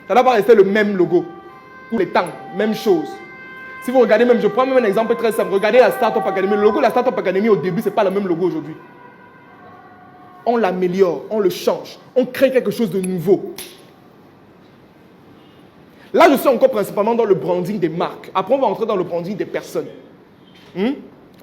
Ça ne doit pas rester le même logo. Tous les temps, même chose. Si vous regardez même, je prends même un exemple très simple. Regardez la Startup Academy. Le logo de la Startup Academy au début, ce n'est pas le même logo aujourd'hui. On l'améliore, on le change, on crée quelque chose de nouveau. Là, je suis encore principalement dans le branding des marques. Après, on va entrer dans le branding des personnes. On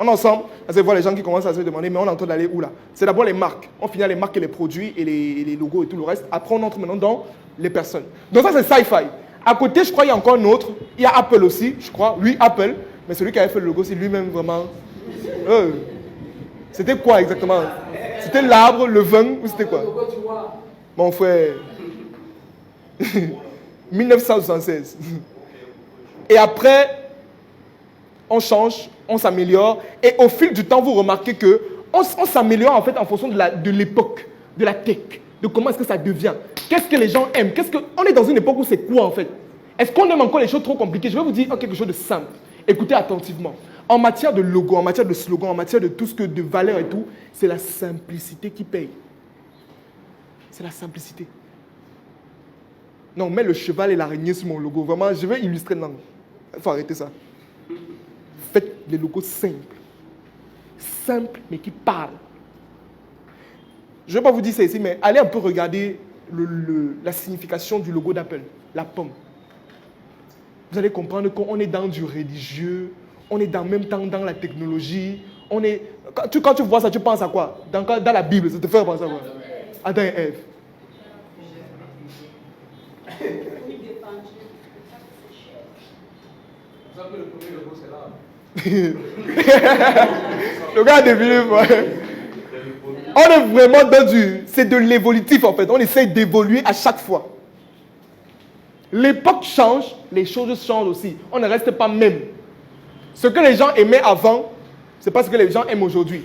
est ensemble. Vous allez voir les gens qui commencent à se demander, mais on est en train d'aller où là? C'est d'abord les marques. On finit les marques et les produits et les logos et tout le reste. Après, on entre maintenant dans les personnes. Donc ça, c'est Sci-Fi. À côté, je crois qu'il y a encore un autre. Il y a Apple aussi, je crois. Oui, Apple. Mais celui qui avait fait le logo, c'est lui-même vraiment. C'était quoi exactement? C'était l'arbre, le vin, ou c'était quoi? Mon frère. 1976. Et après, on change, on s'améliore. Et au fil du temps, vous remarquez qu'on s'améliore en fait en fonction de l'époque, de la tech, de comment est-ce que ça devient. Qu'est-ce que les gens aiment? On est dans une époque où c'est quoi en fait? Est-ce qu'on aime encore les choses trop compliquées? Je vais vous dire quelque chose de simple. Écoutez attentivement. En matière de logo, en matière de slogan, en matière de tout ce que de valeur et tout, c'est la simplicité qui paye. C'est la simplicité. Non, mets le cheval et l'araignée sur mon logo. Vraiment, je vais illustrer. Non, il faut arrêter ça. Faites des logos simples. Simples, mais qui parlent. Je ne vais pas vous dire ça ici, mais allez un peu regarder la signification du logo d'Apple, la pomme. Vous allez comprendre qu'on est dans du religieux, on est en même temps dans la technologie. Quand tu vois ça, tu penses à quoi? Dans la Bible, ça te fait penser à quoi? Adam et Ève. Le gars a deviné. On est vraiment dans c'est de l'évolutif en fait. On essaie d'évoluer à chaque fois. L'époque change, les choses changent aussi. On ne reste pas même. Ce que les gens aimaient avant, c'est pas ce que les gens aiment aujourd'hui.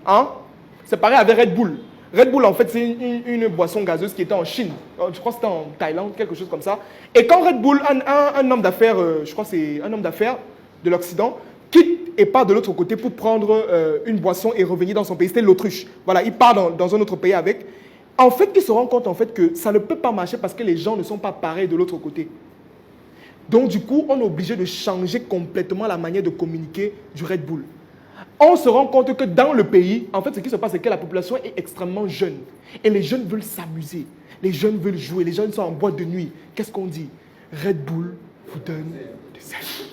Hein? C'est pareil avec Red Bull. Red Bull, en fait, c'est une boisson gazeuse qui était en Chine. Je crois que c'était en Thaïlande, quelque chose comme ça. Et quand Red Bull, un homme d'affaires, je crois que c'est un homme d'affaires de l'Occident, quitte et part de l'autre côté pour prendre une boisson et revenir dans son pays. C'était l'Autruche. Voilà, il part dans un autre pays avec. En fait, il se rend compte en fait, que ça ne peut pas marcher parce que les gens ne sont pas pareils de l'autre côté. Donc, du coup, on est obligé de changer complètement la manière de communiquer du Red Bull. On se rend compte que dans le pays, en fait, ce qui se passe, c'est que la population est extrêmement jeune. Et les jeunes veulent s'amuser. Les jeunes veulent jouer. Les jeunes sont en boîte de nuit. Qu'est-ce qu'on dit? Red Bull vous donne des ailes.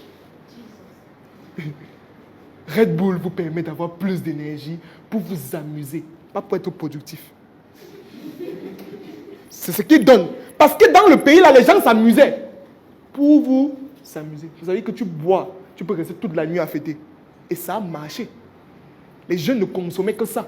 Red Bull vous permet d'avoir plus d'énergie pour vous amuser, pas pour être productif. C'est ce qu'il donne. Parce que dans le pays, là, les gens s'amusaient. Pour vous s'amuser. Vous savez que tu bois, tu peux rester toute la nuit à fêter. Et ça a marché. Les jeunes ne consommaient que ça.